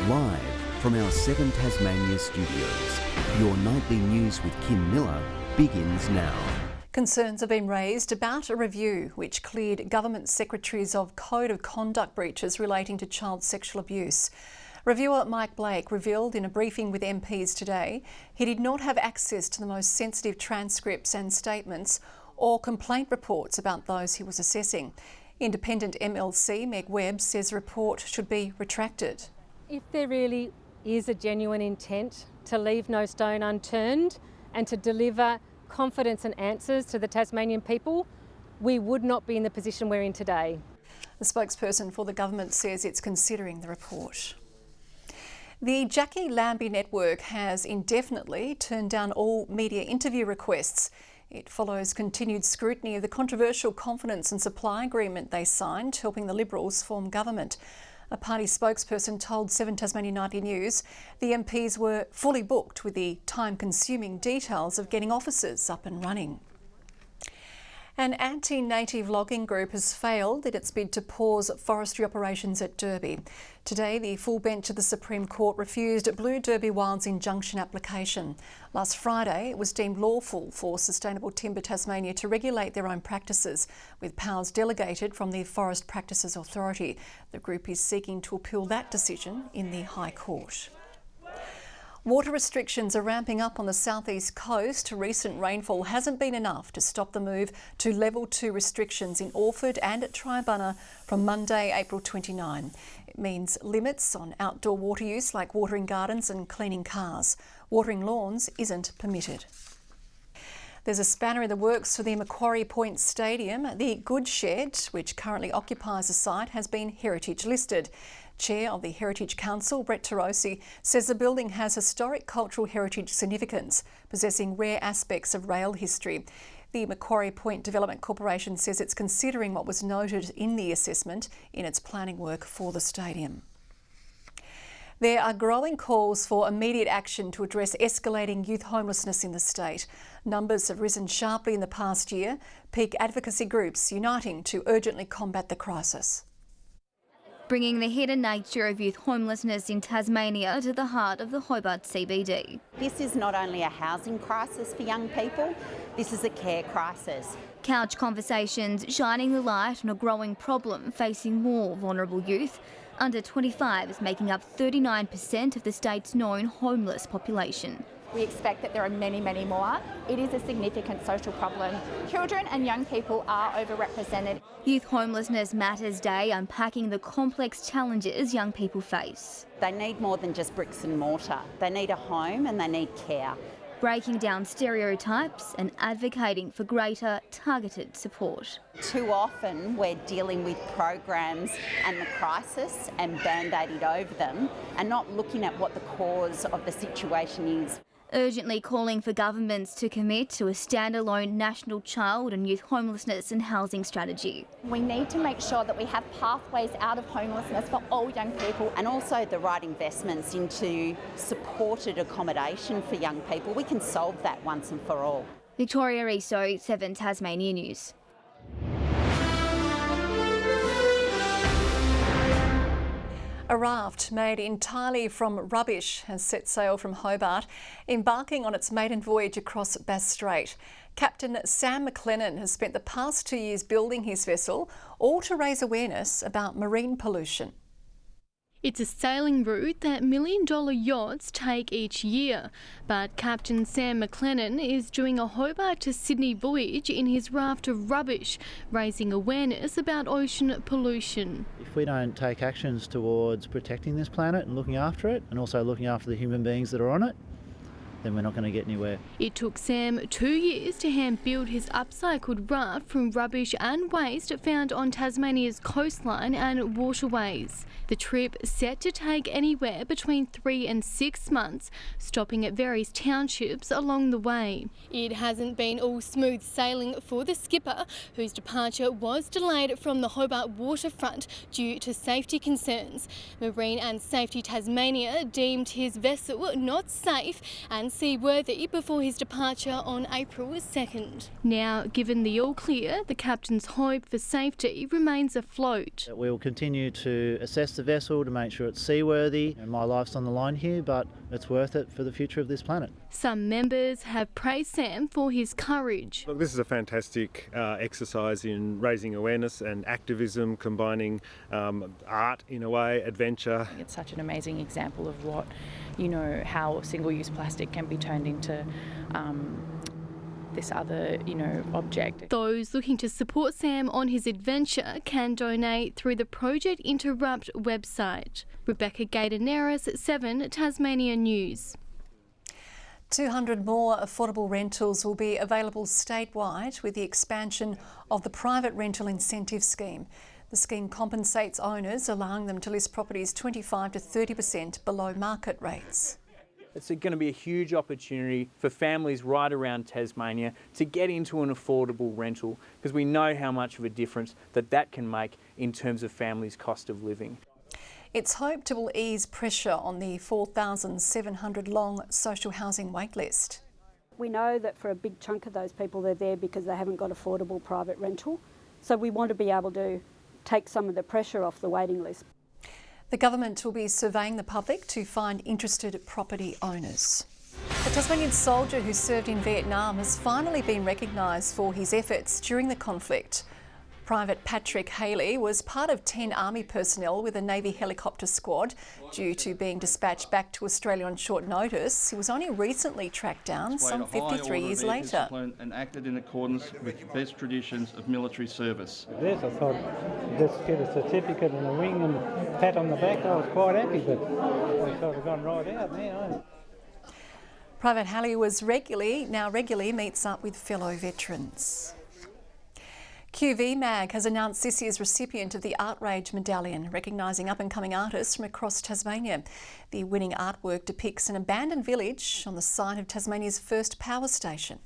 Live from our 7 Tasmania studios, your nightly news with Kim Miller begins now. Concerns have been raised about a review which cleared government secretaries of code of conduct breaches relating to child sexual abuse. Reviewer Mike Blake revealed in a briefing with MPs today he did not have access to the most sensitive transcripts and statements or complaint reports about those he was assessing. Independent MLC Meg Webb says the report should be retracted. If there really is a genuine intent to leave no stone unturned and to deliver confidence and answers to the Tasmanian people, we would not be in the position we're in today. The spokesperson for the government says it's considering the report. The Jackie Lambi network has indefinitely turned down all media interview requests. It follows continued scrutiny of the controversial confidence and supply agreement they signed, helping the Liberals form government. A party spokesperson told 7 Tasmania Nightly News the MPs were fully booked with the time-consuming details of getting officers up and running. An anti-native logging group has failed in its bid to pause forestry operations at Derby. Today, the full bench of the Supreme Court refused Blue Derby Wild's injunction application. Last Friday, it was deemed lawful for Sustainable Timber Tasmania to regulate their own practices, with powers delegated from the Forest Practices Authority. The group is seeking to appeal that decision in the High Court. Water restrictions are ramping up on the southeast coast. Recent rainfall hasn't been enough to stop the move to level 2 restrictions in Orford and at Tribunna from Monday, April 29. It means limits on outdoor water use like watering gardens and cleaning cars. Watering lawns isn't permitted. There's a spanner in the works for the Macquarie Point Stadium. The goods shed, which currently occupies the site, has been heritage listed. Chair of the Heritage Council, Brett Tarosi, says the building has historic cultural heritage significance, possessing rare aspects of rail history. The Macquarie Point Development Corporation says it's considering what was noted in the assessment in its planning work for the stadium. There are growing calls for immediate action to address escalating youth homelessness in the state. Numbers have risen sharply in the past year, peak advocacy groups uniting to urgently combat the crisis. Bringing the hidden nature of youth homelessness in Tasmania to the heart of the Hobart CBD. This is not only a housing crisis for young people, this is a care crisis. Couch conversations shining the light on a growing problem facing more vulnerable youth. Under 25 is making up 39% of the state's known homeless population. We expect that there are many, many more. It is a significant social problem. Children and young people are overrepresented. Youth Homelessness Matters Day unpacking the complex challenges young people face. They need more than just bricks and mortar. They need a home and they need care. Breaking down stereotypes and advocating for greater targeted support. Too often we're dealing with programs and the crisis and band-aiding over them and not looking at what the cause of the situation is. Urgently calling for governments to commit to a standalone national child and youth homelessness and housing strategy. We need to make sure that we have pathways out of homelessness for all young people. And also the right investments into supported accommodation for young people. We can solve that once and for all. Victoria Riso, 7 Tasmania News. A raft made entirely from rubbish has set sail from Hobart, embarking on its maiden voyage across Bass Strait. Captain Sam McLennan has spent the past 2 years building his vessel, all to raise awareness about marine pollution. It's a sailing route that million-dollar yachts take each year, but Captain Sam McLennan is doing a Hobart to Sydney voyage in his raft of rubbish, raising awareness about ocean pollution. If we don't take actions towards protecting this planet and looking after it, and also looking after the human beings that are on it, then we're not going to get anywhere. It took Sam 2 years to hand build his upcycled raft from rubbish and waste found on Tasmania's coastline and waterways. The trip set to take anywhere between 3 and 6 months, stopping at various townships along the way. It hasn't been all smooth sailing for the skipper, whose departure was delayed from the Hobart waterfront due to safety concerns. Marine and Safety Tasmania deemed his vessel not safe and seaworthy before his departure on April 2nd. Now, given the all clear, the captain's hope for safety remains afloat. We will continue to assess the vessel to make sure it's seaworthy. And my life's on the line here, but it's worth it for the future of this planet. Some members have praised Sam for his courage. Look, this is a fantastic exercise in raising awareness and activism, combining art in a way, adventure. It's such an amazing example of what, you know, how single-use plastic can be turned into this other, you know, object. Those looking to support Sam on his adventure can donate through the Project Interrupt website. Rebecca Gator-Neris, 7 Tasmania News. 200 more affordable rentals will be available statewide with the expansion of the private rental incentive scheme. The scheme compensates owners, allowing them to list properties 25 to 30% below market rates. It's going to be a huge opportunity for families right around Tasmania to get into an affordable rental, because we know how much of a difference that can make in terms of families' cost of living. It's hoped it will ease pressure on the 4,700 long social housing waitlist. We know that for a big chunk of those people, they're there because they haven't got affordable private rental. So we want to be able to take some of the pressure off the waiting list. The government will be surveying the public to find interested property owners. A Tasmanian soldier who served in Vietnam has finally been recognised for his efforts during the conflict. Private Patrick Haley was part of 10 Army personnel with a Navy helicopter squad. Due to being dispatched back to Australia on short notice, he was only recently tracked down some 53 years later. And acted in accordance with the best traditions of military service. This, I thought, just get a certificate and a ring and a pat on the back. I was quite happy, but I sort of gone right out now. Private Haley now regularly meets up with fellow veterans. QV Mag has announced this year's recipient of the Artrage Medallion, recognising up-and-coming artists from across Tasmania. The winning artwork depicts an abandoned village on the site of Tasmania's first power station.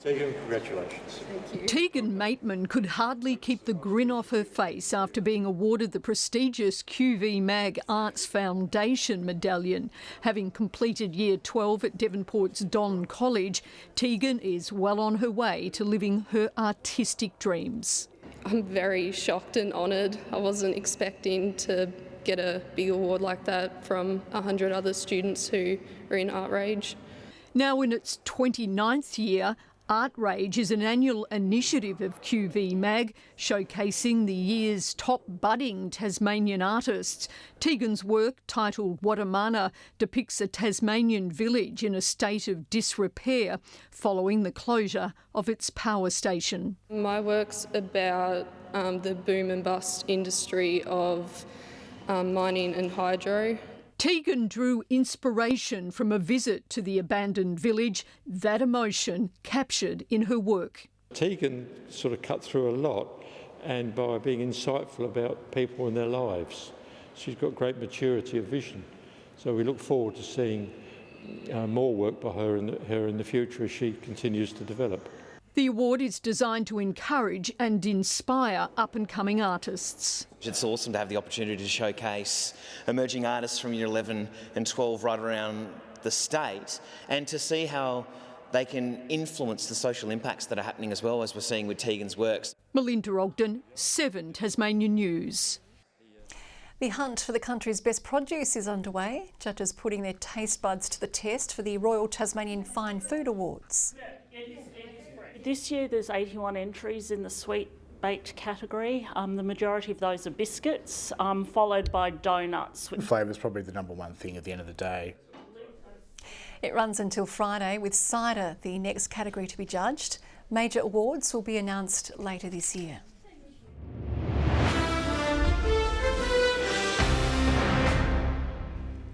Tegan, congratulations. Thank you. Tegan Mateman could hardly keep the grin off her face after being awarded the prestigious QV Mag Arts Foundation Medallion. Having completed Year 12 at Devonport's Don College, Tegan is well on her way to living her artistic dreams. I'm very shocked and honoured. I wasn't expecting to get a big award like that from 100 other students who are in Artrage. Now in its 29th year, Artrage is an annual initiative of QV Mag, showcasing the year's top budding Tasmanian artists. Tegan's work, titled Watamana, depicts a Tasmanian village in a state of disrepair following the closure of its power station. My work's about the boom and bust industry of mining and hydro. Tegan drew inspiration from a visit to the abandoned village, that emotion captured in her work. Tegan sort of cut through a lot, and by being insightful about people and their lives. She's got great maturity of vision. So we look forward to seeing more work by her in the future as she continues to develop. The award is designed to encourage and inspire up-and-coming artists. It's awesome to have the opportunity to showcase emerging artists from Year 11 and 12 right around the state, and to see how they can influence the social impacts that are happening as well, as we're seeing with Tegan's works. Melinda Ogden, 7 Tasmanian News. The hunt for the country's best produce is underway. Judges putting their taste buds to the test for the Royal Tasmanian Fine Food Awards. This year there's 81 entries in the sweet baked category. The majority of those are biscuits, followed by donuts. Flavour is probably the number one thing at the end of the day. It runs until Friday, with cider the next category to be judged. Major awards will be announced later this year.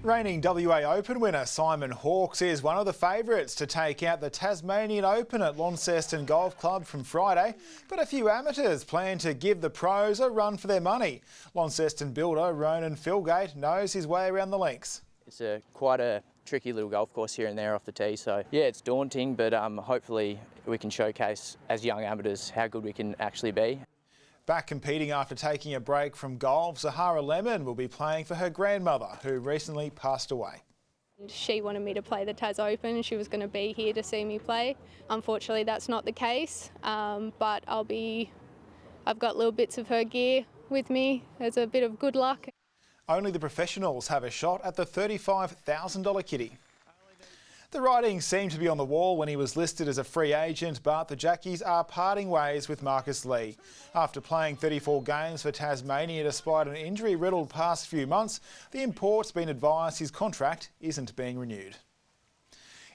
Reigning WA Open winner Simon Hawkes is one of the favourites to take out the Tasmanian Open at Launceston Golf Club from Friday, but a few amateurs plan to give the pros a run for their money. Launceston builder Ronan Philgate knows his way around the links. It's quite a tricky little golf course here and there off the tee, so yeah, it's daunting, but hopefully we can showcase as young amateurs how good we can actually be. Back competing after taking a break from golf, Zahara Lemon will be playing for her grandmother, who recently passed away. She wanted me to play the Tas Open and she was going to be here to see me play. Unfortunately, that's not the case, but I've got little bits of her gear with me as a bit of good luck. Only the professionals have a shot at the $35,000 kitty. The writing seemed to be on the wall when he was listed as a free agent, but the Jackies are parting ways with Marcus Lee. After playing 34 games for Tasmania despite an injury-riddled past few months, the import's been advised his contract isn't being renewed.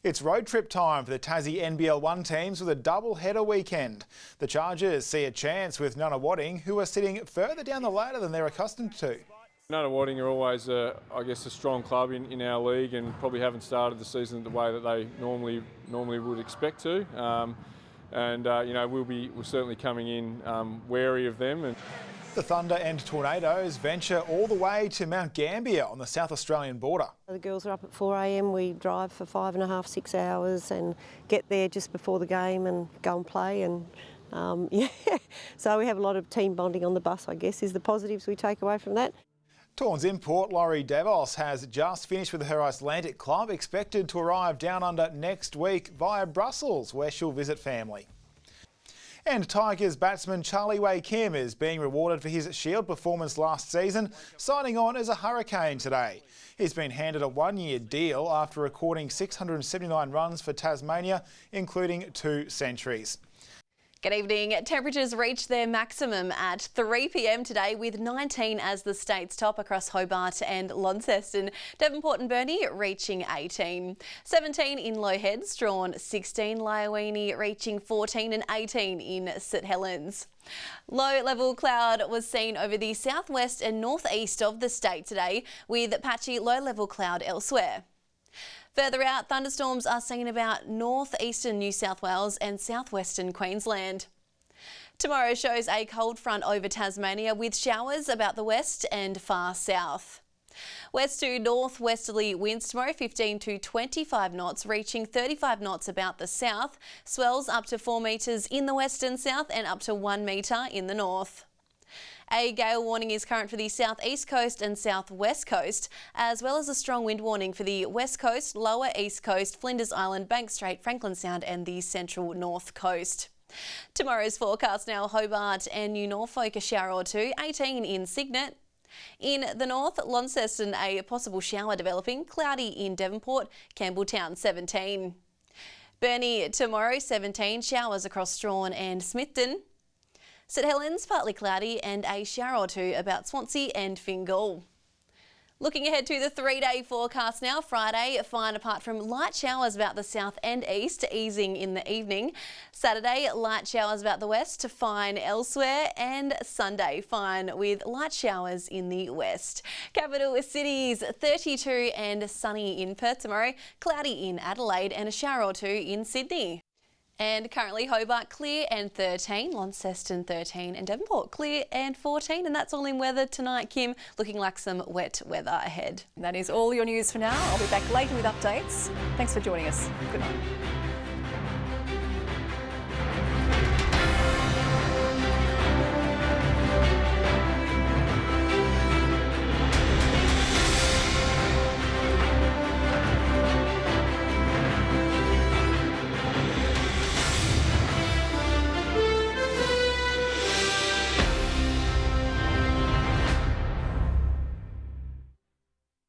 It's road trip time for the Tassie NBL 1 teams with a double-header weekend. The Chargers see a chance with Nunawading, who are sitting further down the ladder than they're accustomed to. Nunawading are always, I guess, a strong club in our league and probably haven't started the season the way that they normally would expect to. You know, we're certainly coming in wary of them. And the Thunder and Tornadoes venture all the way to Mount Gambier on the South Australian border. The girls are up at 4 a.m. We drive for 5.5, 6 hours and get there just before the game and go and play. And yeah, so we have a lot of team bonding on the bus, I guess, is the positives we take away from that. Torns import Laurie Devos has just finished with her Icelandic club, expected to arrive down under next week via Brussels, where she'll visit family. And Tigers batsman Charlie Wei Kim is being rewarded for his Shield performance last season, signing on as a Hurricane today. He's been handed a one-year deal after recording 679 runs for Tasmania, including 2 centuries. Good evening. Temperatures reached their maximum at 3 p.m. today with 19 as the state's top across Hobart and Launceston. Devonport and Burnie reaching 18. 17 in Low Head, Strawn 16, Lyoini reaching 14 and 18 in St Helens. Low-level cloud was seen over the southwest and northeast of the state today with patchy low-level cloud elsewhere. Further out, thunderstorms are seen about northeastern New South Wales and southwestern Queensland. Tomorrow shows a cold front over Tasmania with showers about the west and far south. West to northwesterly winds tomorrow 15 to 25 knots, reaching 35 knots about the south. Swells up to 4 metres in the west and south and up to 1 metre in the north. A gale warning is current for the southeast coast and southwest coast, as well as a strong wind warning for the west coast, lower east coast, Flinders Island, Bank Strait, Franklin Sound and the central north coast. Tomorrow's forecast now: Hobart and New Norfolk a shower or 2, 18 in Cygnet. In the north, Launceston a possible shower developing, cloudy in Devonport, Campbelltown 17. Burnie tomorrow 17, showers across Strawn and Smithton. St Helens partly cloudy and a shower or 2 about Swansea and Fingal. Looking ahead to the 3-day forecast now: Friday, fine apart from light showers about the south and east, easing in the evening. Saturday, light showers about the west to fine elsewhere. And Sunday, fine with light showers in the west. Capital cities 32 and sunny in Perth tomorrow, cloudy in Adelaide and a shower or 2 in Sydney. And currently Hobart clear and 13, Launceston 13 and Devonport clear and 14. And that's all in weather tonight, Kim. Looking like some wet weather ahead. That is all your news for now. I'll be back later with updates. Thanks for joining us. Good night.